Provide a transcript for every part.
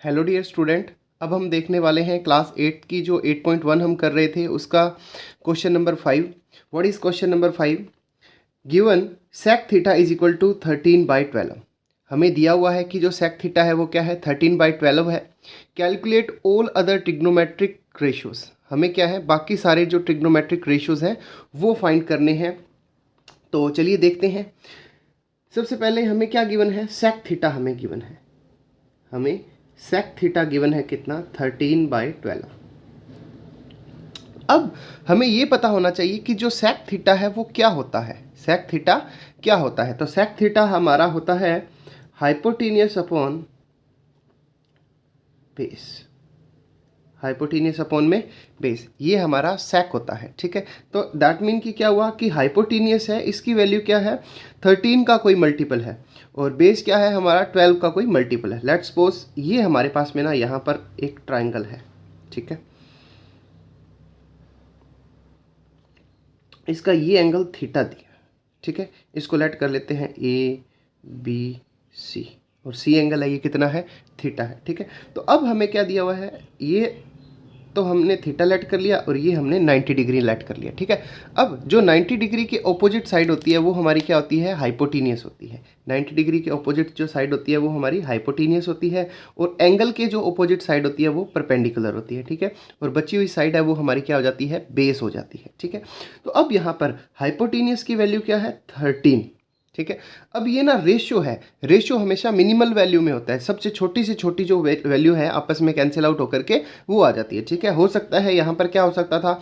Hello dear student, अब हम देखने वाले हैं क्लास 8 की जो 8.1 हम कर रहे थे उसका question number 5। What is question number 5? Given sec theta is equal to 13/12। हमें दिया हुआ है कि जो sec थीटा है वो क्या है, 13/12 है। Calculate all other trigonometric ratios. हमें क्या है, बाकी सारे जो ट्रिग्नोमेट्रिक रेशियोज हैं वो फाइंड करने हैं। तो चलिए देखते हैं। सबसे पहले हमें क्या गिवन है, sec थीटा हमें गिवन है। हमें sec थीटा गिवन है कितना, 13/12। अब हमें ये पता होना चाहिए कि जो sec थीटा है वो क्या होता है। sec थीटा क्या होता है? तो sec थीटा हमारा होता है hypotenuse upon base. Hypotenuse upon में बेस, ये हमारा sec होता है। ठीक है, तो दैट मीन कि क्या हुआ कि हाइपोटेनियस है, इसकी वैल्यू क्या है, 13 का कोई मल्टीपल है, और बेस क्या है हमारा, 12 का कोई मल्टीपल है। लेट्स सपोज ये हमारे पास में ना यहाँ पर एक ट्राइंगल है। ठीक है, इसका ये एंगल थीटा दिया। ठीक है, इसको लेट कर लेते हैं ए बी सी, और सी एंगल है ये कितना है, थीटा है। ठीक है, तो अब हमें क्या दिया हुआ है, ये तो हमने थीटा लेट कर लिया और ये हमने 90 डिग्री लेट कर लिया। ठीक है, अब जो 90 डिग्री की ऑपोजिट साइड होती है वो हमारी क्या होती है, हाइपोटेनियस होती है। 90 डिग्री की ऑपोजिट जो साइड होती है वो हमारी हाइपोटेनियस होती है, और एंगल के जो ऑपोजिट साइड होती है वो परपेंडिकुलर होती है। ठीक है, और बची हुई साइड है वो हमारी क्या हो जाती है, बेस हो जाती है। ठीक है, तो अब यहाँ पर हाइपोटेनियस की वैल्यू क्या है, 13। ठीक है, अब ये ना रेशियो है, रेशियो हमेशा मिनिमल वैल्यू में होता है। सबसे छोटी से छोटी जो वैल्यू है आपस में कैंसिल आउट होकर के वो आ जाती है। ठीक है, हो सकता है यहाँ पर क्या हो सकता था,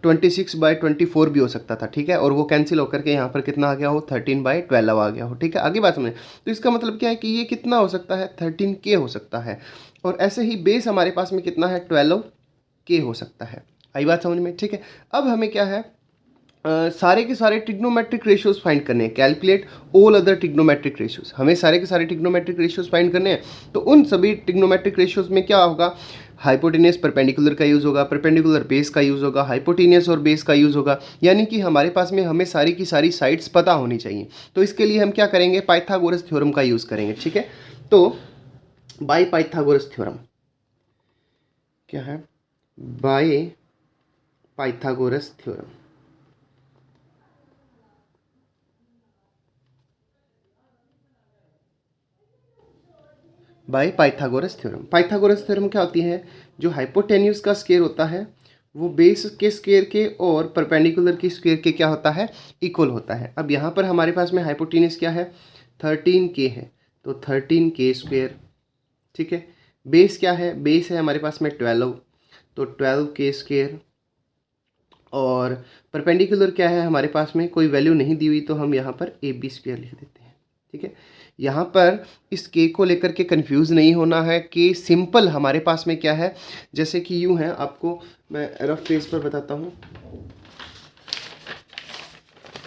26/24 भी हो सकता था। ठीक है, और वो कैंसिल होकर के यहाँ पर कितना आ गया हो, 13/12 आ गया हो। ठीक है, आगे बात समझे। तो इसका मतलब क्या है कि ये कितना हो सकता है, 13K हो सकता है, और ऐसे ही बेस हमारे पास में कितना है, 12K हो सकता है। आई बात समझ में? ठीक है, अब हमें क्या है, सारे के सारे ट्रिग्नोमेट्रिक रेशियोज फाइंड करने हैं। Calculate all other trigonometric ratios. हमें सारे के सारे ट्रिग्नोमेट्रिक रेशियोज फाइंड करने हैं। तो उन सभी ट्रिग्नोमेट्रिक रेशियोज में क्या होगा, हाइपोटेनियस परपेंडिकुलर का यूज़ होगा, परपेंडिकुलर बेस का यूज़ होगा, हाइपोटेनियस और बेस का यूज़ होगा। यानी कि हमारे पास में हमें सारी की सारी साइड्स पता होनी चाहिए। तो इसके लिए हम क्या करेंगे, पाइथागोरस थ्योरम का यूज़ करेंगे। ठीक है, तो बाय पाइथागोरस थ्योरम क्या है, by Pythagoras theorem. By Pythagoras theorem. Pythagoras theorem क्या होती है, जो हाइपोटेन्यूज का स्क्वायर होता है वो बेस के स्क्वायर के और परपेंडिकुलर के स्क्वायर के क्या होता है, इक्वल होता है। अब यहाँ पर हमारे पास में हाइपोटेन्यूज क्या है, 13K है, तो 13K स्क्वायर। ठीक है, बेस क्या है, बेस है हमारे पास में 12, तो 12K स्क्वायर, और परपेंडिकुलर क्या है हमारे पास में, कोई वैल्यू नहीं दी हुई, तो हम यहाँ पर AB स्क्वायर लिख देते हैं। ठीक है, यहाँ पर इस के को लेकर के कंफ्यूज नहीं होना है कि सिंपल हमारे पास में क्या है, जैसे कि यूँ है, आपको मैं रफ पेज पर बताता हूँ।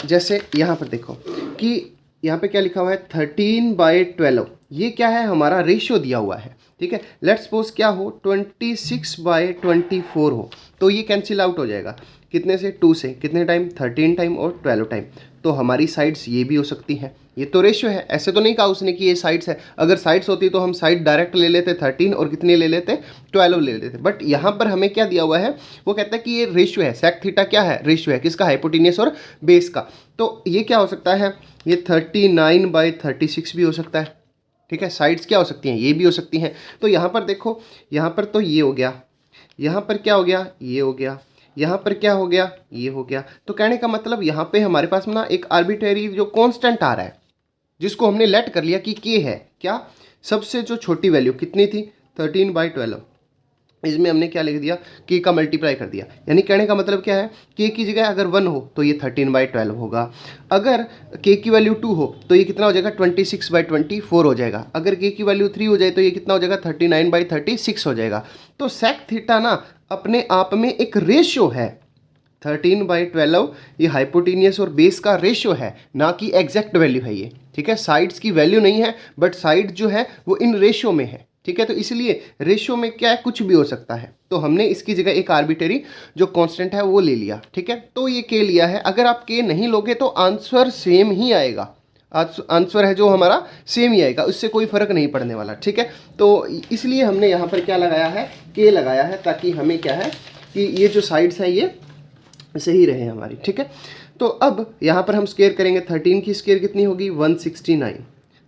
जैसे यहाँ पर देखो कि यहाँ पे क्या लिखा हुआ है, 13/12। ये क्या है, हमारा रेशियो दिया हुआ है। ठीक है, लेट्स सपोज क्या हो, 26/24 हो, तो ये कैंसिल आउट हो जाएगा कितने से, 2 से, कितने टाइम, 13 टाइम और 12 टाइम। तो हमारी साइड्स ये भी हो सकती हैं। ये तो रेशियो है, ऐसे तो नहीं कहा उसने कि ये साइड्स है। अगर साइड्स होती तो हम साइड डायरेक्ट ले लेते 13 और कितने ले लेते, 12 ले लेते। बट यहाँ पर हमें क्या दिया हुआ है, वो कहता है कि ये रेशियो है, सेक थीटा क्या है, रेशियो है किसका, हाइपोटेनियस और बेस का। तो ये क्या हो सकता है, ये 39/36 भी हो सकता है। ठीक है, साइड्स क्या हो सकती हैं, ये भी हो सकती हैं। तो यहाँ पर देखो, यहाँ पर तो ये हो गया, यहाँ पर क्या हो गया, ये हो गया, यहाँ पर क्या हो गया, ये हो गया। तो कहने का मतलब यहाँ पे हमारे पास में ना एक आर्बिट्रेरी जो कांस्टेंट आ रहा है, जिसको हमने लेट कर लिया कि के है क्या, सबसे जो छोटी वैल्यू कितनी थी, 13/12। इसमें हमने क्या लिख दिया, के का मल्टीप्लाई कर दिया। यानी कहने का मतलब क्या है, के की जगह अगर 1 हो तो ये 13/12 होगा, अगर के की वैल्यू 2 हो तो ये कितना हो जाएगा, 26/24 हो जाएगा, अगर के की वैल्यू 3 हो जाए तो ये कितना हो जाएगा, 39/36 हो जाएगा। तो सेक थीटा ना अपने आप में एक रेशियो है, 13/12 ये हाइपोटेनियस और बेस का रेशियो है, ना कि एग्जैक्ट वैल्यू है ये। ठीक है, साइड्स की वैल्यू नहीं है, बट साइड जो है वो इन रेशियो में है। ठीक है, तो इसलिए रेशियो में क्या है, कुछ भी हो सकता है। तो हमने इसकी जगह एक आर्बिट्रेरी जो कांस्टेंट है वो ले लिया। ठीक है, तो ये के लिया है। अगर आप के नहीं लोगे तो आंसर सेम ही आएगा, आंसर है जो हमारा सेम ही आएगा, उससे कोई फर्क नहीं पड़ने वाला, ठीक है। तो इसलिए हमने यहाँ पर क्या लगाया है, के लगाया है, ताकि हमें क्या है कि ये जो साइड्स हैं ये सही रहे हमारी, ठीक है। तो अब यहाँ पर हम स्क्वायर करेंगे, 13 की स्क्वायर कितनी होगी 169,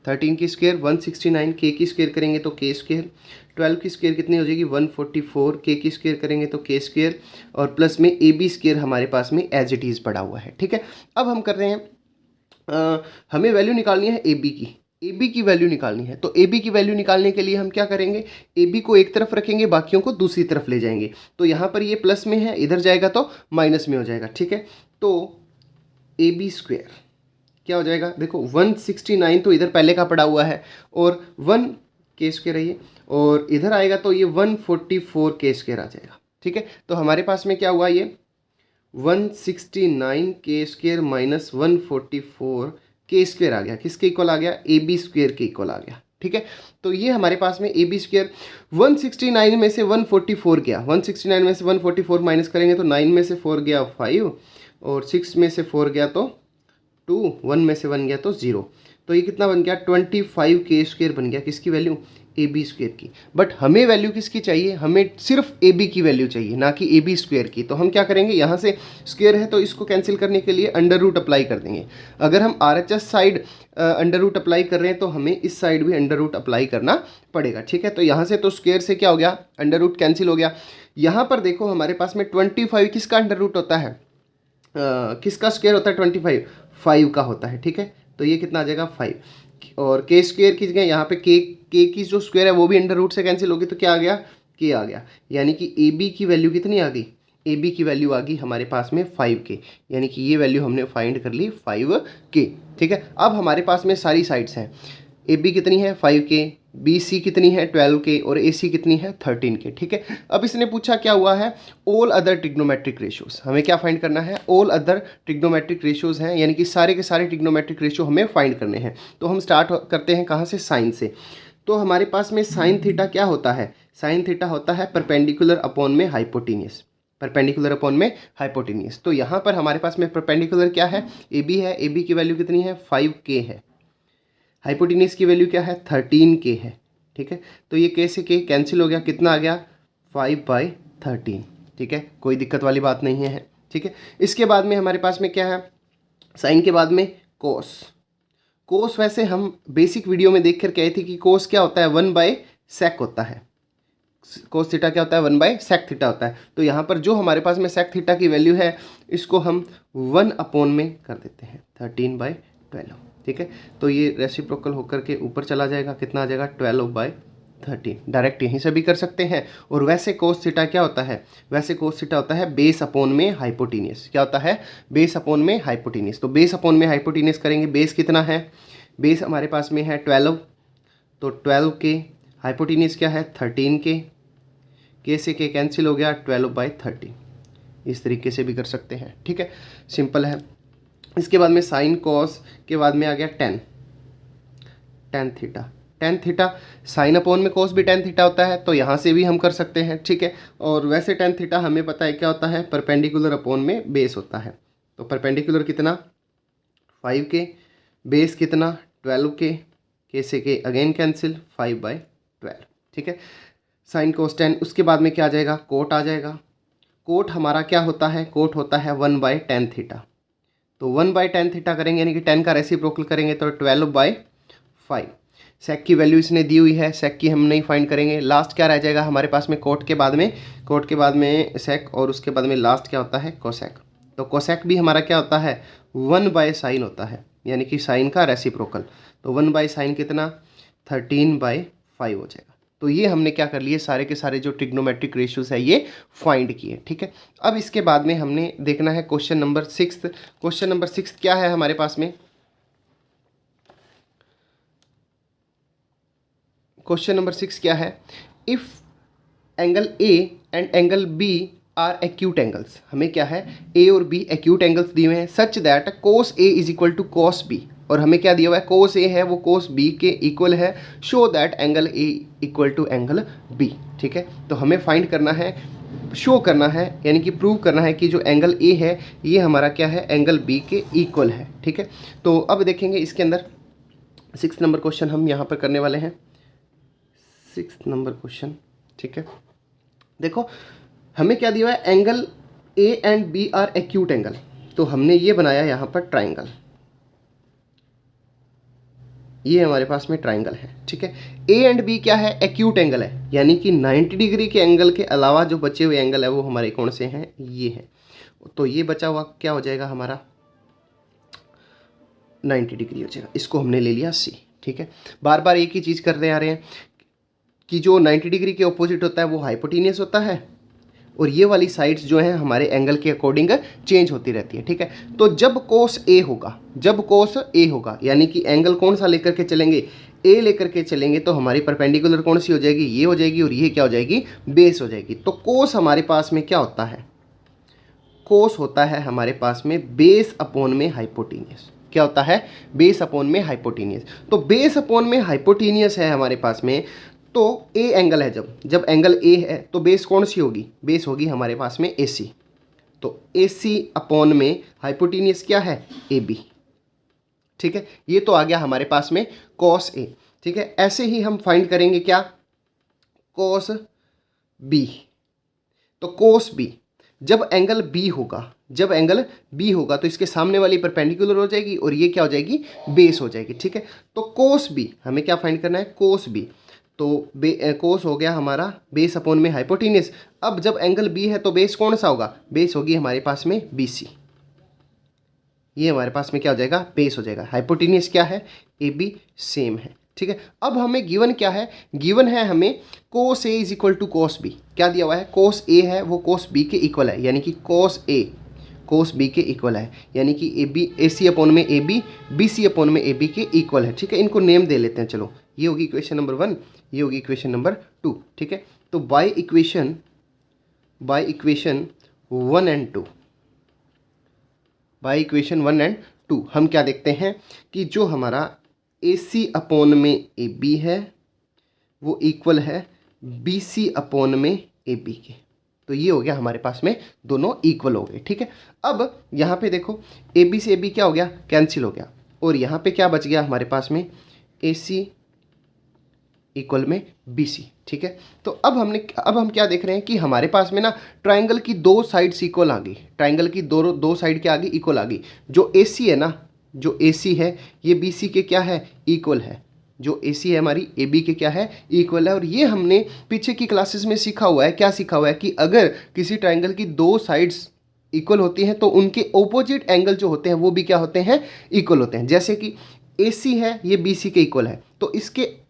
13 की स्क्वायर 169, के की स्क्वायर करेंगे तो के स्क्वायर, 12 की स्क्वायर कितनी हो जाएगी 144, के की स्क्वायर करेंगे तो के स्क्वायर, और प्लस में ए बी स्क्वायर हमारे पास में एज इट इज़ पड़ा हुआ है, ठीक है। अब हम कर रहे हैं हमें वैल्यू निकालनी है ए बी की, ए बी की वैल्यू निकालनी है। तो ए बी की वैल्यू निकालने के लिए हम क्या करेंगे, ए बी को एक तरफ रखेंगे, बाकियों को दूसरी तरफ ले जाएंगे। तो यहाँ पर ये प्लस में है, इधर जाएगा तो माइनस में हो जाएगा, ठीक है। तो ए बी स्क्वायर क्या हो जाएगा, देखो 169 तो इधर पहले का पड़ा हुआ है, और 1 के स्क्वायर है ये, और इधर आएगा तो ये 144 के स्क्वायर आ जाएगा, ठीक है। तो हमारे पास में क्या हुआ, ये 169 के स्क्वायर माइनस 144 के स्क्वायर आ गया, किसके इक्वल आ गया, ए बी स्क्वायर के इक्वल आ गया, ठीक है। तो ये हमारे पास में ए बी स्क्वायर 169 में से 144 गया, 169 में से 144 माइनस करेंगे तो 9 में से 4 गया 5, और 6 में से 4 गया तो 2, 1 में से 1 गया तो 0, तो ये कितना बन गया 25 के स्क्वायर बन गया, किसकी वैल्यू, ए बी स्क्वायर की। बट हमें वैल्यू किसकी चाहिए, हमें सिर्फ ए बी की वैल्यू चाहिए, ना कि ए बी स्क्वायर की। तो हम क्या करेंगे, यहाँ से स्क्वायर है तो इसको कैंसिल करने के लिए अंडर रूट अप्लाई कर देंगे। अगर हम R H S side under root apply कर रहे हैं तो हमें इस साइड भी अंडर रूट अप्लाई करना पड़ेगा, ठीक है। तो यहाँ से तो स्क्वायर से क्या हो गया, अंडर रूट कैंसिल हो गया। यहाँ पर देखो हमारे पास में 25 किसका अंडर रूट होता है, किसका स्क्वायर होता है 25, 5 का होता है, ठीक है। तो ये कितना आ जाएगा 5, और के स्क्वायर की जगह यहाँ पे के की जो स्क्वायर है वो भी अंडर रूट से कैंसिल होगी, तो क्या आ गया, के आ गया। यानी कि ए बी की वैल्यू कितनी आ गई, ए बी की वैल्यू आ गई हमारे पास में 5 के, यानी कि ये वैल्यू हमने फाइंड कर ली 5 के, ठीक है। अब हमारे पास में सारी साइड्स हैं, ए बी कितनी है 5 के, बी सी कितनी है 12 के, और ए सी कितनी है 13 के, ठीक है। अब इसने पूछा क्या हुआ है, ऑल अदर ट्रिग्नोमेट्रिक रेशियोज, हमें क्या फाइंड करना है, ऑल अदर ट्रिग्नोमेट्रिक रेशियोज हैं, यानी कि सारे के सारे ट्रिग्नोमेट्रिक रेशियो हमें फाइंड करने हैं। तो हम स्टार्ट करते हैं कहाँ से, साइन से। तो हमारे पास में साइन थीटा क्या होता है, साइन थीटा होता है परपेंडिकुलर अपॉन में हाइपोटेनियस, परपेंडिकुलर अपॉन में हाइपोटेनियस। तो यहाँ पर हमारे पास में परपेंडिकुलर क्या है, ए बी है, ए बी की वैल्यू कितनी है 5 के है, हाइपोटेनियस की वैल्यू क्या है 13 के है, ठीक है। तो ये के से के कैंसिल हो गया, कितना आ गया 5/13, ठीक है, कोई दिक्कत वाली बात नहीं है, ठीक है। इसके बाद में हमारे पास में क्या है, साइन के बाद में कोस। कोस वैसे हम बेसिक वीडियो में देख कर कहे थे कि कोस क्या होता है 1/sec होता है, कोस थीटा क्या होता है 1/sec थीटा होता है। तो यहाँ पर जो हमारे पास में sec थीटा की वैल्यू है इसको हम 1 अपॉन में कर देते हैं 13/12, ठीक है। तो ये रेसिप्रोकल होकर के ऊपर चला जाएगा, कितना आ जाएगा 12/13, डायरेक्ट यहीं से भी कर सकते हैं। और वैसे कोस थीटा क्या होता है, वैसे कोस थीटा होता है बेस अपॉन में हाइपोटेनियस, क्या होता है बेस अपॉन में हाइपोटेनियस। तो बेस अपॉन में हाइपोटेनियस करेंगे, बेस कितना है, बेस हमारे पास में है 12, तो 12 के, हाइपोटेनियस क्या है 13 के से के कैंसिल हो गया 12/13, इस तरीके से भी कर सकते हैं, ठीक है, सिंपल है। इसके बाद में साइन कॉस के बाद में आ गया tan theta, tan theta sine upon में कॉस भी टेन थीटा होता है, तो यहाँ से भी हम कर सकते हैं, ठीक है। और वैसे टेन थीटा हमें पता है क्या होता है, परपेंडिकुलर अपॉन में बेस होता है। तो परपेंडिकुलर कितना 5 के, बेस कितना 12 के से के अगेन कैंसिल 5/12, ठीक है। साइन कोस टेन, उसके बाद में क्या आ जाएगा, कोट आ जाएगा। कोट हमारा क्या होता है, कोट होता है 1/tan थीटा। तो 1/tan थीटा करेंगे यानी कि 10 का रेसिप्रोकल करेंगे तो 12/5। सेक की वैल्यू इसने दी हुई है, सेक की हम नहीं फाइंड करेंगे। लास्ट क्या रह जाएगा हमारे पास में, कोट के बाद में, कोट के बाद में सेक, और उसके बाद में लास्ट क्या होता है कोसेक। तो कोसेक भी हमारा क्या होता है 1/sin होता है, यानी कि साइन का रेसिप्रोकल। तो 1/sin कितना 13/5 हो जाएगा। तो ये हमने क्या कर लिए, सारे के सारे जो ट्रिग्नोमेट्रिक रेशियोज है ये फाइंड किए, ठीक है। अब इसके बाद में हमने देखना है क्वेश्चन नंबर 6। क्वेश्चन नंबर 6 क्या है हमारे पास में, क्वेश्चन नंबर 6 क्या है, if angle A and angle B are acute angles. हमें क्या है, ए और बी एक्यूट एंगल्स दिए हुए हैं, such that cos A is equal to cos B, और हमें क्या दिया हुआ है, कोस ए है वो कोस बी के इक्वल है, show that angle A equal to angle B, ठीक है। तो हमें फाइंड करना है शो करना है, यानी कि प्रूव करना है कि जो एंगल ए है ये हमारा क्या है, एंगल बी के इक्वल है। ठीक है, तो अब देखेंगे इसके अंदर 6 नंबर क्वेश्चन हम यहाँ पर करने वाले हैं। 6 नंबर क्वेश्चन, ठीक है, देखो हमें क्या दिया है, angle A and B are acute angle, तो हमने ये बनाया यहाँ पर ट्राइंगल, ये हमारे पास में ट्राइंगल है। ठीक है, ए एंड बी क्या है, एक्यूट एंगल है, यानी कि 90 डिग्री के एंगल के अलावा जो बचे हुए एंगल है वो हमारे कौन से हैं, ये है। तो ये बचा हुआ क्या हो जाएगा हमारा, 90 डिग्री हो जाएगा, इसको हमने ले लिया सी। ठीक है, बार बार एक ही चीज़ करते आ रहे हैं कि जो 90 डिग्री के ऑपोजिट होता है वो हाइपोटेनियस होता है, और ये वाली साइड्स जो हैं हमारे एंगल के अकॉर्डिंग चेंज होती रहती है। ठीक है, तो जब कोस ए होगा, जब कोस ए होगा, यानी कि एंगल कौन सा लेकर के चलेंगे, ए लेकर के चलेंगे, तो हमारी परपेंडिकुलर कौन सी हो जाएगी, ये हो जाएगी, और ये क्या हो जाएगी, बेस हो जाएगी। तो कोस हमारे पास में क्या होता है, कोस होता है हमारे पास में बेस अपॉन में हाइपोटेनियस। क्या होता है, बेस अपॉन में हाइपोटेनियस। तो बेस अपॉन में हाइपोटेनियस है हमारे पास में, तो ए एंगल है, जब एंगल ए है तो बेस कौन सी होगी, बेस होगी हमारे पास में ए सी। तो ए सी अपॉन में हाइपोटेनियस क्या है, ए बी। ठीक है, ये तो आ गया हमारे पास में कॉस ए। ठीक है, ऐसे ही हम फाइंड करेंगे क्या, कॉस बी। तो कोस बी, जब एंगल बी होगा, जब एंगल बी होगा तो इसके सामने वाली परपेंडिकुलर हो जाएगी, और ये क्या हो जाएगी, बेस हो जाएगी। ठीक है, तो कोस बी हमें क्या फाइंड करना है, कोस बी। तो कोस हो गया हमारा बेस अपॉन में हाइपोटेनियस। अब जब एंगल बी है तो बेस कौन सा होगा, बेस होगी हमारे पास में बी सी। ये हमारे पास में क्या हो जाएगा, बेस हो जाएगा। हाइपोटेनियस क्या है, ए बी सेम है। ठीक है, अब हमें गिवन क्या है, गिवन है हमें cos A is equal to cos B. क्या दिया हुआ है, कोस ए है वो कोस बी के इक्वल है, यानी कि कोस ए कोस बी के इक्वल है, यानी कि A B, A C upon में A B, B C upon में ए बी के इक्वल है। ठीक है, इनको नेम दे लेते हैं, चलो ये होगी इक्वेशन नंबर 1, ये होगी इक्वेशन नंबर 2। ठीक है, तो by equation 1 and 2, by equation 1 and 2 हम क्या देखते हैं कि जो हमारा ए सी अपॉन में ए बी है वो इक्वल है बी सी अपॉन में ए बी के। तो ये हो गया हमारे पास में, दोनों इक्वल हो गए। ठीक है, अब यहाँ पे देखो ए बी से ए बी क्या हो गया, कैंसिल हो गया, और यहाँ पे क्या बच गया हमारे पास में, ए सी इक्वल में बी सी। ठीक है, तो अब हम क्या देख रहे हैं कि हमारे पास में ना ट्राइंगल की दो साइड्स इक्वल आ गई, ट्राइंगल की दो साइड क्या आ गई, इक्वल आ गई। जो ए सी है ना, जो ए सी है ये बी सी के क्या है, इक्वल है। जो ए सी है हमारी ए बी के क्या है, इक्वल है। और ये हमने पीछे की क्लासेस में सीखा हुआ है, क्या सीखा हुआ है कि अगर किसी ट्राइंगल की दो साइड्स इक्वल होती हैं तो उनके ओपोजिट एंगल जो होते हैं वो भी क्या होते हैं, इक्वल होते हैं। जैसे कि ए सी है ये बी सी के इक्वल है, तो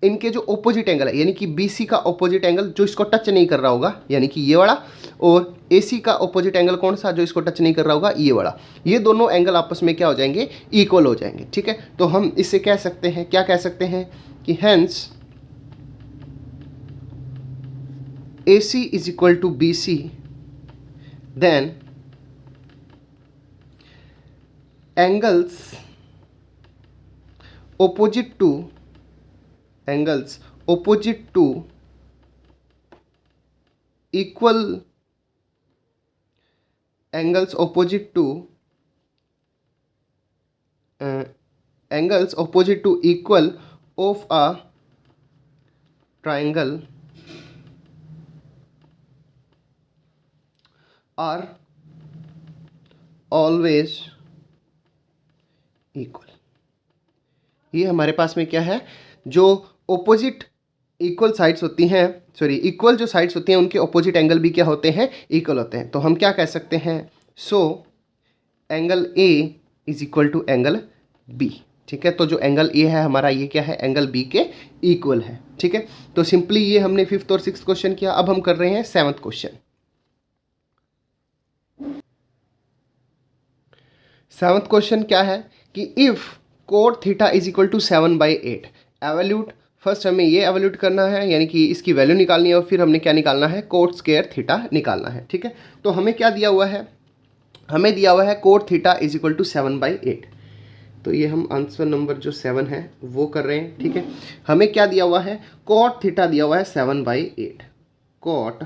इनके जो ओपोजिट एंगल है, यानी कि बी सी का ओपोजिट एंगल जो इसको टच नहीं कर रहा होगा, यानी कि ये वाला, और ए सी का ओपोजिट एंगल कौन सा, जो इसको टच नहीं कर रहा होगा, ये वाला, ये दोनों एंगल आपस में क्या हो जाएंगे, इक्वल हो जाएंगे। ठीक है, तो हम इससे कह सकते हैं, क्या कह सकते हैं कि hence A C is equal to B C, then angles opposite to equal angles opposite to equal of a triangle are always equal. ये हमारे पास में क्या है, जो ओपोजिट इक्वल साइड्स होती हैं, सॉरी इक्वल जो साइड्स होती हैं उनके ओपोजिट एंगल भी क्या होते हैं, इक्वल होते हैं। तो हम क्या कह सकते हैं, so angle A is equal to angle B. ठीक है, तो जो एंगल ए है हमारा ये क्या है, एंगल बी के इक्वल है। ठीक है, तो सिंपली ये हमने 5th और 6th क्वेश्चन किया। अब हम कर रहे हैं 7th क्वेश्चन। 7th क्वेश्चन क्या है कि if cot theta is equal to 7/8 evaluate, first हमें ये एवल्यूट करना है, यानी कि इसकी वैल्यू निकालनी है, और फिर हमने क्या निकालना है, कोट स्क्वायर थीटा निकालना है। ठीक है, तो हमें क्या दिया हुआ है, हमें दिया हुआ है cot theta is equal to 7/8। तो ये हम आंसर नंबर जो 7 है वो कर रहे हैं। ठीक है, हमें क्या दिया हुआ है, कोट थीटा दिया हुआ है 7/8, कोट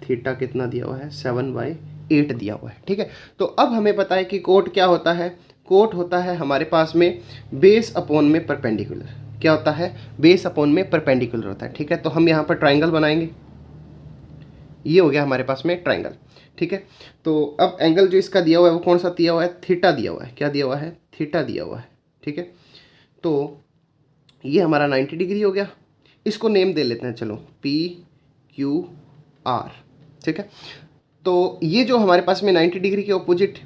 थीटा कितना दिया हुआ है 7/8 दिया हुआ है। ठीक है, तो अब हमें पता है कि कोट क्या होता है। कोट होता है हमारे पास में बेस अपॉन में परपेंडिकुलर। क्या होता है? बेस अपॉन में परपेंडिकुलर होता है। ठीक है, तो हम यहाँ पर ट्राइंगल बनाएंगे। ये हो गया हमारे पास में ट्राइंगल। ठीक है, तो अब एंगल जो इसका दिया हुआ है वो कौन सा दिया हुआ है? थीटा दिया हुआ है। क्या दिया हुआ है? थीटा दिया हुआ है। ठीक है, तो ये हमारा 90 डिग्री हो गया। इसको नेम दे लेते हैं, चलो PQR। ठीक है, तो ये जो हमारे पास में 90 डिग्री के ऑपोजिट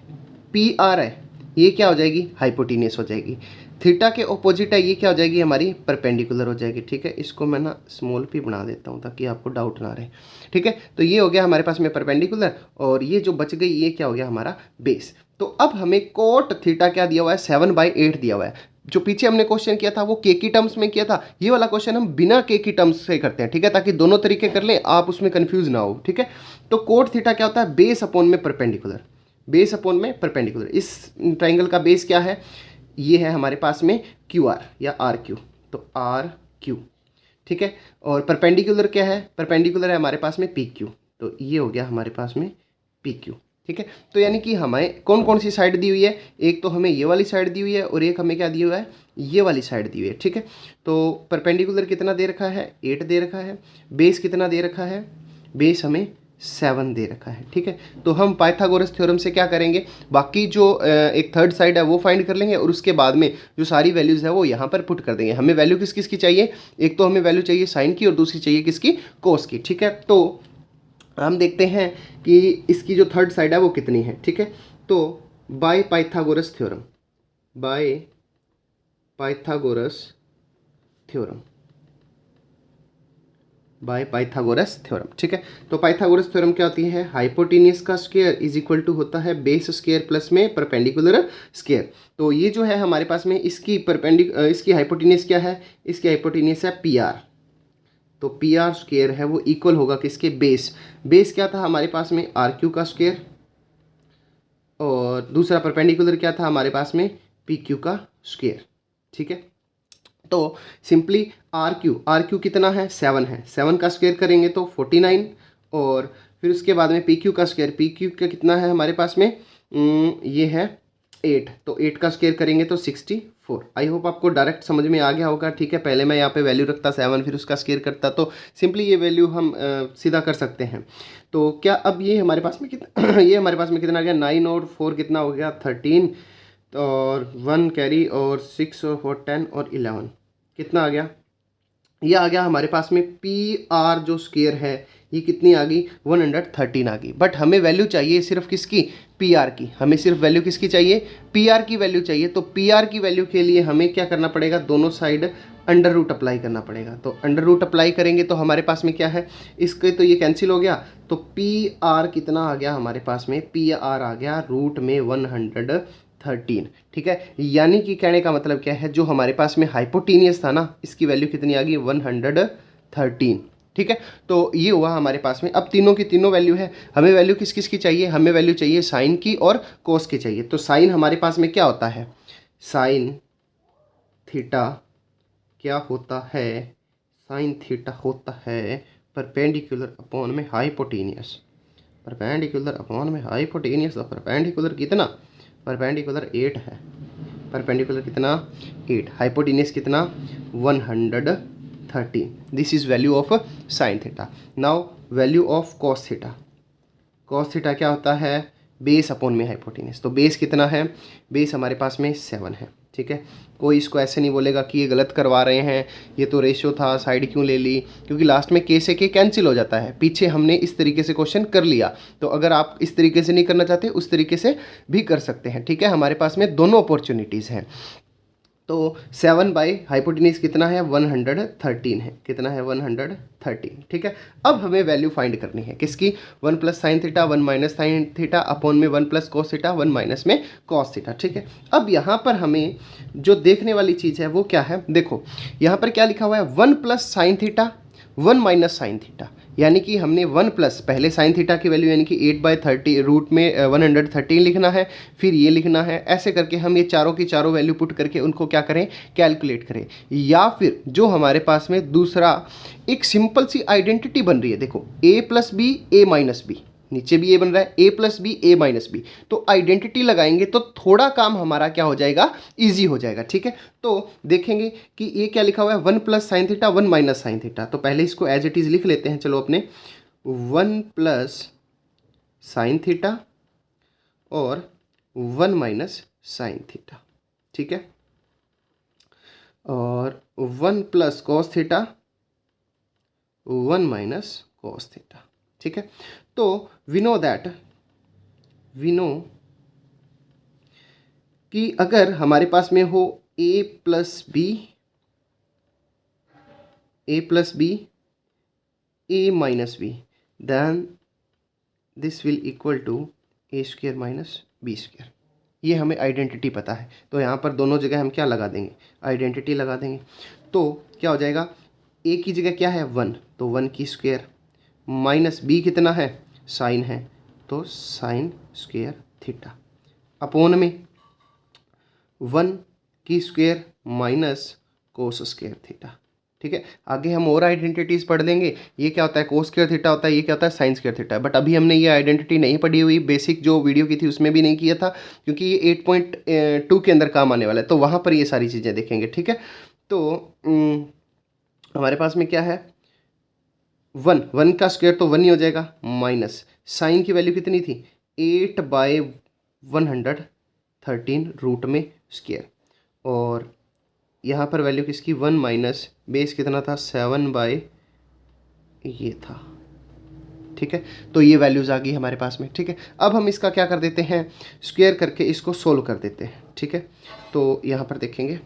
PR है, ये क्या हो जाएगी? हाइपोटेन्यूस हो जाएगी। थीटा के ऑपोजिट है, ये क्या हो जाएगी? हमारी परपेंडिकुलर हो जाएगी। ठीक है, इसको मैं ना स्मॉल p बना देता हूँ ताकि आपको डाउट ना रहे। ठीक है, तो ये हो गया हमारे पास में परपेंडिकुलर, और ये जो बच गई ये क्या हो गया? हमारा बेस। तो अब हमें कोट थीटा क्या दिया हुआ है? 7/8 दिया हुआ है। जो पीछे हमने क्वेश्चन किया था वो के की टर्म्स में किया था, ये वाला क्वेश्चन हम बिना के की टर्म्स से करते हैं। ठीक है, ताकि दोनों तरीके कर लें, आप उसमें कंफ्यूज ना हो। ठीक है, तो कोट थीटा क्या होता है? बेस अपॉन में परपेंडिकुलर। बेस अपॉन में परपेंडिकुलर। इस ट्राइंगल का बेस क्या है? ये है हमारे पास में QR या RQ, तो RQ। ठीक है, और परपेंडिकुलर क्या है? परपेंडिकुलर है हमारे पास में PQ, तो ये हो गया हमारे पास में PQ। ठीक है, तो यानी कि हमें कौन कौन सी साइड दी हुई है? एक तो हमें ये वाली साइड दी हुई है और एक हमें क्या दिया हुआ है? ये वाली साइड दी हुई है। ठीक है, तो परपेंडिकुलर कितना दे रखा है? 8 दे रखा है। बेस कितना दे रखा है? बेस हमें 7 दे रखा है। ठीक है, तो हम पाइथागोरस थ्योरम से क्या करेंगे? बाकी जो एक थर्ड साइड है वो फाइंड कर लेंगे, और उसके बाद में जो सारी वैल्यूज़ है वो यहाँ पर पुट कर देंगे। हमें वैल्यू किस किस की चाहिए? एक तो हमें वैल्यू चाहिए साइन की, और दूसरी चाहिए किसकी? कोस की। ठीक है, तो हम देखते हैं कि इसकी जो थर्ड साइड है वो कितनी है। ठीक है, तो by Pythagoras theorem, by Pythagoras theorem, by Pythagoras theorem. ठीक है, तो पाइथागोरस थ्योरम क्या होती है? हाइपोटेनियस का स्क्वायर इज इक्वल टू होता है बेस स्क्वायर प्लस में परपेंडिकुलर स्क्वायर। तो ये जो है हमारे पास में इसकी इसकी हाइपोटेनियस क्या है? इसकी हाइपोटेनियस है PR। तो PR स्क्वायर है वो इक्वल होगा किसके? बेस। बेस क्या था हमारे पास में? RQ का स्क्वायर, और दूसरा परपेंडिकुलर क्या था हमारे पास में? PQ का स्क्वायर। ठीक है, तो सिंपली RQ कितना है? 7 है। 7 का स्क्वायर करेंगे तो 49, और फिर उसके बाद में PQ का स्क्वायर, PQ का कितना है हमारे पास में? ये है 8, तो 8 का स्क्वायर करेंगे तो 64। आई होप आपको डायरेक्ट समझ में आ गया होगा। ठीक है, पहले मैं यहाँ पे वैल्यू रखता 7, फिर उसका स्क्वायर करता, तो सिंपली ये वैल्यू हम सीधा कर सकते हैं। तो क्या अब ये हमारे पास में कितना ये हमारे पास में कितना आ गया? 9 और 4 कितना हो गया? 13, और 1 कैरी, और 6 और 4 10, और 11 कितना आ गया? ये आ गया हमारे पास में PR जो स्क्वायर है ये कितनी आ गई? 113 आ गई। बट हमें वैल्यू चाहिए सिर्फ किसकी? PR की। हमें सिर्फ वैल्यू किसकी चाहिए? PR की वैल्यू चाहिए। तो PR की वैल्यू के लिए हमें क्या करना पड़ेगा? दोनों साइड अंडर रूट अप्लाई करना पड़ेगा। तो अंडर रूट अप्लाई करेंगे तो हमारे पास में क्या है? इसके तो ये कैंसिल हो गया, तो PR कितना आ गया हमारे पास में? PR आ गया रूट में 113। ठीक है, यानी कि कहने का मतलब क्या है? जो हमारे पास में हाइपोटेनियस था ना, इसकी वैल्यू कितनी आ गई? 113। ठीक है, तो ये हुआ हमारे पास में। अब तीनों की तीनों वैल्यू है। हमें वैल्यू किस किस की चाहिए? हमें वैल्यू चाहिए साइन की और कोस की चाहिए। तो साइन हमारे पास में क्या होता है? साइन थीटा क्या होता है? साइन थीटा होता है परपेंडिकुलर अपॉन में हाइपोटेनियस। परपेंडिकुलर अपॉन में हाइपोटेनियस। तो परपेंडिकुलर कितना? परपेंडिकुलर 8 है। परपेंडिकुलर कितना? 8। हाइपोटेनियस कितना? 113। This is value of sine theta. Now value of cos theta. Cos theta क्या होता है? बेस अपॉन में हाइपोटेनियस। तो बेस कितना है? बेस हमारे पास में 7 है। ठीक है, कोई इसको ऐसे नहीं बोलेगा कि ये गलत करवा रहे हैं, ये तो रेशियो था, साइड क्यों ले ली? क्योंकि लास्ट में के से के कैंसिल हो जाता है। पीछे हमने इस तरीके से क्वेश्चन कर लिया, तो अगर आप इस तरीके से नहीं करना चाहते उस तरीके से भी कर सकते हैं। ठीक है, हमारे पास में दोनों अपॉर्चुनिटीज़ हैं। तो 7 बाई हाइपोटेनियस कितना है? 113 है। कितना है? 113। ठीक है, अब हमें वैल्यू फाइंड करनी है किसकी? 1 plus sine theta, 1 minus sine theta, upon में 1 प्लस कॉस थीटा, 1 माइनस में कॉस थीटा। ठीक है, अब यहाँ पर हमें जो देखने वाली चीज़ है वो क्या है? देखो यहाँ पर क्या लिखा हुआ है? 1 plus sine theta, one minus sine theta, यानी कि हमने वन प्लस पहले साइन थीटा की वैल्यू यानी कि 8/30 रूट में 113 लिखना है, फिर ये लिखना है, ऐसे करके हम ये चारों की चारों वैल्यू पुट करके उनको क्या करें, कैलकुलेट करें। या फिर जो हमारे पास में दूसरा एक सिंपल सी आइडेंटिटी बन रही है, देखो a plus B A minus B, नीचे भी ए बन रहा है a plus B A minus B, तो आइडेंटिटी लगाएंगे तो थोड़ा काम हमारा क्या हो जाएगा, ईजी हो जाएगा। ठीक है, तो देखेंगे कि ये क्या लिखा हुआ है, one plus sine theta one minus sine theta, तो पहले इसको एज इट इज लिख लेते हैं। चलो अपने वन प्लस साइन थीटा और वन माइनस साइन थीटा, ठीक है, और one plus cos theta one minus cos theta. ठीक है, तो वी नो कि अगर हमारे पास में हो a plus B a minus B, then this will equal to a square minus B square. ये हमें आइडेंटिटी पता है, तो यहाँ पर दोनों जगह हम क्या लगा देंगे, आइडेंटिटी लगा देंगे। तो क्या हो जाएगा, a की जगह क्या है 1, तो 1 की स्क्वेयर, माइनस b कितना है, साइन है, तो साइन स्क्वेयर थीटा, अपोन में 1 की square minus cos square theta. ठीक है, आगे हम और आइडेंटिटीज पढ़ लेंगे, ये क्या होता है कोस स्क्वेयर थीटा होता है, ये क्या होता है साइन स्क्वेयर थीटा है, बट अभी हमने ये आइडेंटिटी नहीं पढ़ी हुई, बेसिक जो वीडियो की थी उसमें भी नहीं किया था, क्योंकि ये 8.2 के अंदर काम आने वाला है, तो वहाँ पर ये सारी चीज़ें देखेंगे। ठीक है, तो हमारे पास में क्या है, 1 का स्क्वायर तो 1 ही हो जाएगा, माइनस साइन की वैल्यू कितनी थी 8/113 रूट में स्क्वायर, और यहाँ पर वैल्यू किसकी 1 माइनस बेस कितना था 7 ये था। ठीक है, तो ये वैल्यूज़ आ गई हमारे पास में। ठीक है, अब हम इसका क्या कर देते हैं, स्क्वायर करके इसको सोल्व कर देते हैं। ठीक है, तो यहाँ पर देखेंगे,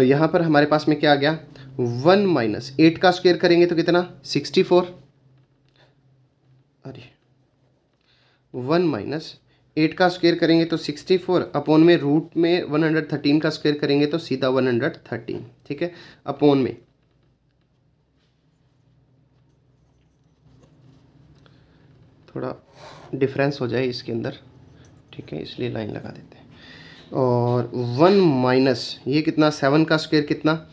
यहाँ पर हमारे पास में क्या आ गया, 1 माइनस 8 का स्क्वायर करेंगे तो कितना 64, अरे 1 माइनस 8 का स्क्वायर करेंगे तो 64, अपोन में रूट में 113 का स्क्वायर करेंगे तो सीधा 113। ठीक है, अपोन में थोड़ा डिफरेंस हो जाए इसके अंदर, ठीक है, इसलिए लाइन लगा देते हैं, और 1 माइनस ये कितना 7 का स्क्वायर कितना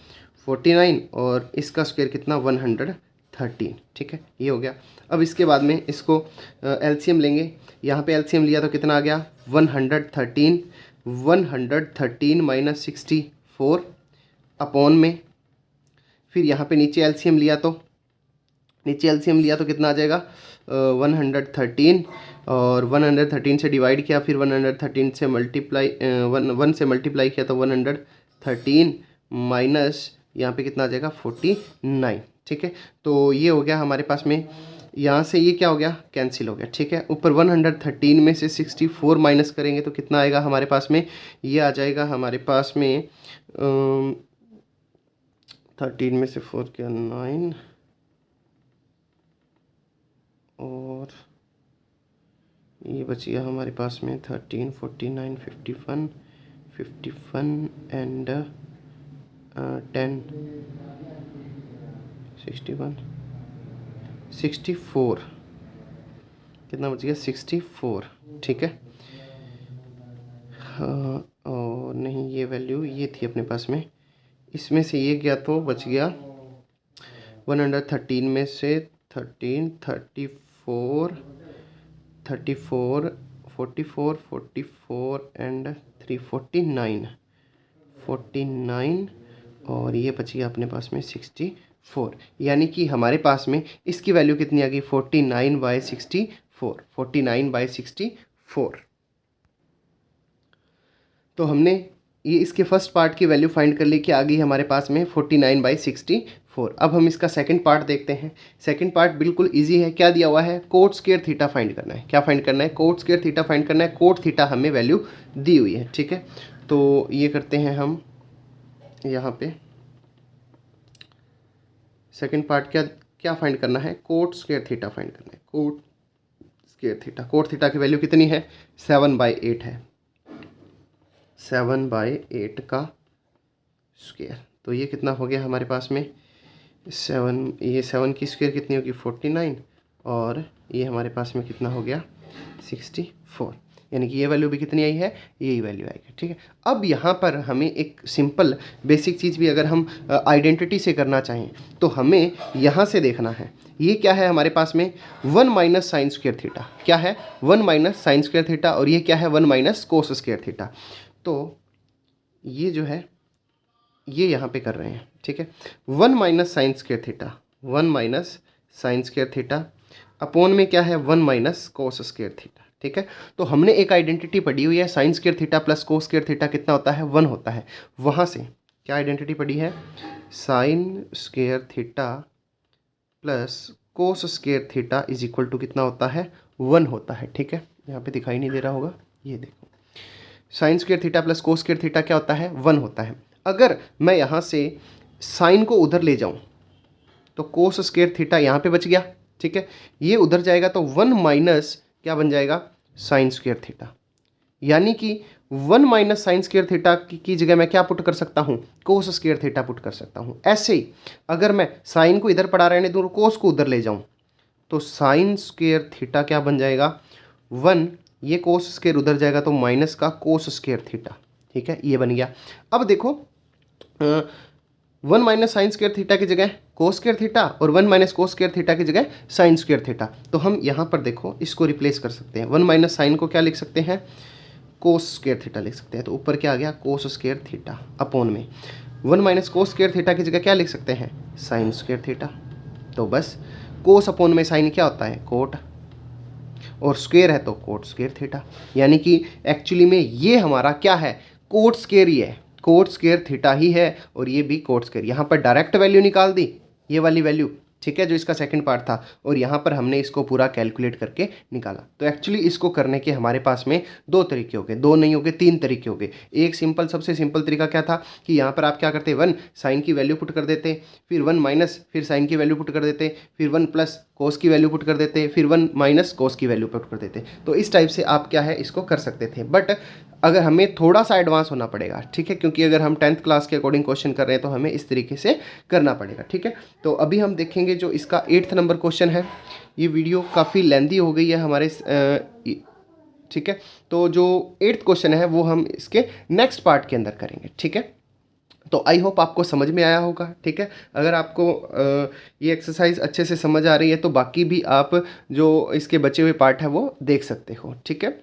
49, और इसका स्क्वायर कितना 113। ठीक है, ये हो गया। अब इसके बाद में इसको एलसीएम लेंगे, यहाँ पे एलसीएम लिया तो कितना आ गया 113 माइनस 64 अपोन में, फिर यहाँ पे नीचे एलसीएम लिया तो कितना आ जाएगा 113, और 113 से डिवाइड किया, फिर 113 से मल्टीप्लाई 1 से मल्टीप्लाई किया तो 113 माइनस यहाँ पे कितना आ जाएगा 49। ठीक है, तो ये हो गया हमारे पास में, यहाँ से ये क्या हो गया कैंसिल हो गया। ठीक है, ऊपर 113 में से 64 माइनस करेंगे तो कितना आएगा हमारे पास में, ये आ जाएगा हमारे पास में 13 में से 4 क्या 9, और ये बच गया हमारे पास में 13 49 51 एंड 10 64 कितना बच गया 64। ठीक है, हाँ, और नहीं ये वैल्यू ये थी अपने पास में, इसमें से ये गया तो बच गया 113 में से 13 34 44 एंड 3 49, और ये बची अपने पास में 64, यानी कि हमारे पास में इसकी वैल्यू कितनी आ गई 49/64। तो हमने ये इसके फर्स्ट पार्ट की वैल्यू फाइंड कर ली कि आ गई हमारे पास में 49/64। अब हम इसका सेकंड पार्ट देखते हैं। सेकंड पार्ट बिल्कुल इजी है, क्या दिया हुआ है कोट स्क्वायर थीटा फाइंड करना है। क्या फाइंड करना है, कोट स्क्वायर थीटा फाइंड करना है। कोट थीटा हमें वैल्यू दी हुई है। ठीक है, तो ये करते हैं हम यहाँ पे सेकंड पार्ट क्या फाइंड करना है, कोट स्क्वायर थीटा फाइंड करना है। Coat square theta, cot theta की वैल्यू कितनी है 7/8 है, 7/8 का स्क्वायर, तो ये कितना हो गया हमारे पास में 7, ये 7 की स्क्वायर कितनी होगी 49, और ये हमारे पास में कितना हो गया 64, यानी कि ये वैल्यू भी कितनी आई है, यही वैल्यू आएगी। ठीक है, अब यहाँ पर हमें एक सिंपल बेसिक चीज़ भी अगर हम आइडेंटिटी से करना चाहें तो हमें यहाँ से देखना है, ये क्या है हमारे पास में 1 माइनस साइन स्क्वायर थीटा, क्या है 1 माइनस साइन स्क्वायर थीटा, और ये क्या है 1 माइनस कोस स्क्वायर थीटा। तो ये जो है ये यहाँ पे कर रहे हैं। ठीक है, 1 minus sign square theta, 1 minus sign square theta upon में क्या है 1 माइनस कोस स्क्वायर थीटा। ठीक है, तो हमने एक आइडेंटिटी पढ़ी हुई है sine square theta plus cos square theta कितना होता है 1 होता है। वहाँ से क्या आइडेंटिटी पढ़ी है, sine square theta plus cos square theta is equal to कितना होता है 1 होता है। ठीक है, यहाँ पे दिखाई नहीं दे रहा होगा, ये देखो sign square theta plus cos square theta क्या होता है 1 होता है। अगर मैं यहाँ से साइन को उधर ले जाऊँ तो कोस स्क्वायर थीटा यहाँ पे बच गया। ठीक है, ये उधर जाएगा तो 1 माइनस क्या बन जाएगा साइन स्क्वायर थीटा, यानी कि 1 माइनस साइन स्क्वायर थीटा की जगह मैं क्या पुट कर सकता हूँ, कोस स्क्वायर थीटा पुट कर सकता हूँ। ऐसे ही अगर मैं साइन को इधर पढ़ा रहने दूँ, कोस को उधर ले जाऊँ तो साइन स्क्वायर थीटा क्या बन जाएगा 1, ये कोस स्क्वायर उधर जाएगा तो माइनस का कोस स्क्वायर थीटा। ठीक है, ये बन गया। अब देखो 1 माइनस साइन स्क्वायर थीटा की जगह कोस स्क्वायर थीटा और 1 माइनस कोस स्क्वायर थीटा की जगह साइन स्क्वायर थीटा, तो हम यहाँ पर देखो इसको रिप्लेस कर सकते हैं। 1 माइनस साइन को क्या लिख सकते हैं, कोस स्क्वायर थीटा लिख सकते हैं, तो ऊपर क्या आ गया कोस स्क्वायर थीटा अपॉन में 1 माइनस कोस स्क्वायर थीटा की जगह क्या लिख सकते हैं साइन स्क्वायर थीटा। तो बस कोस अपॉन में साइन क्या होता है कोट, और स्क्वायर है तो कोट स्क्वायर थीटा, यानी कि एक्चुअली में ये हमारा क्या है कोट स्क्वायर ही है, कोट स्क्वायर थीटा ही है, और ये भी कोट स्क्वायर। यहाँ पर डायरेक्ट वैल्यू निकाल दी, ये वाली वैल्यू, ठीक है, जो इसका सेकंड पार्ट था, और यहाँ पर हमने इसको पूरा कैलकुलेट करके निकाला। तो एक्चुअली इसको करने के हमारे पास में 2 तरीके हो गए, 2 नहीं हो गए 3 तरीके हो गए। एक सिंपल सबसे सिंपल तरीका क्या था कि यहाँ पर आप क्या करते 1 साइन की वैल्यू पुट कर देते, फिर 1 माइनस फिर साइन की वैल्यू पुट कर देते, फिर 1 प्लस कोस की वैल्यू पुट कर देते, फिर 1 माइनस कोस की वैल्यू पुट कर देते। तो इस टाइप से आप क्या है इसको कर सकते थे, बट अगर हमें थोड़ा सा एडवांस होना पड़ेगा। ठीक है, क्योंकि अगर हम 10th क्लास के अकॉर्डिंग क्वेश्चन कर रहे हैं तो हमें इस तरीके से करना पड़ेगा। ठीक है, तो अभी हम देखेंगे जो इसका 8th नंबर क्वेश्चन है। ये वीडियो काफ़ी लेंदी हो गई है हमारे ठीक है, तो जो 8th क्वेश्चन है वो हम इसके नेक्स्ट पार्ट के अंदर करेंगे। ठीक है, तो आई होप आपको समझ में आया होगा। ठीक है, अगर आपको ये एक्सरसाइज अच्छे से समझ आ रही है तो बाकी भी आप जो इसके बचे हुए पार्ट है वो देख सकते हो। ठीक है।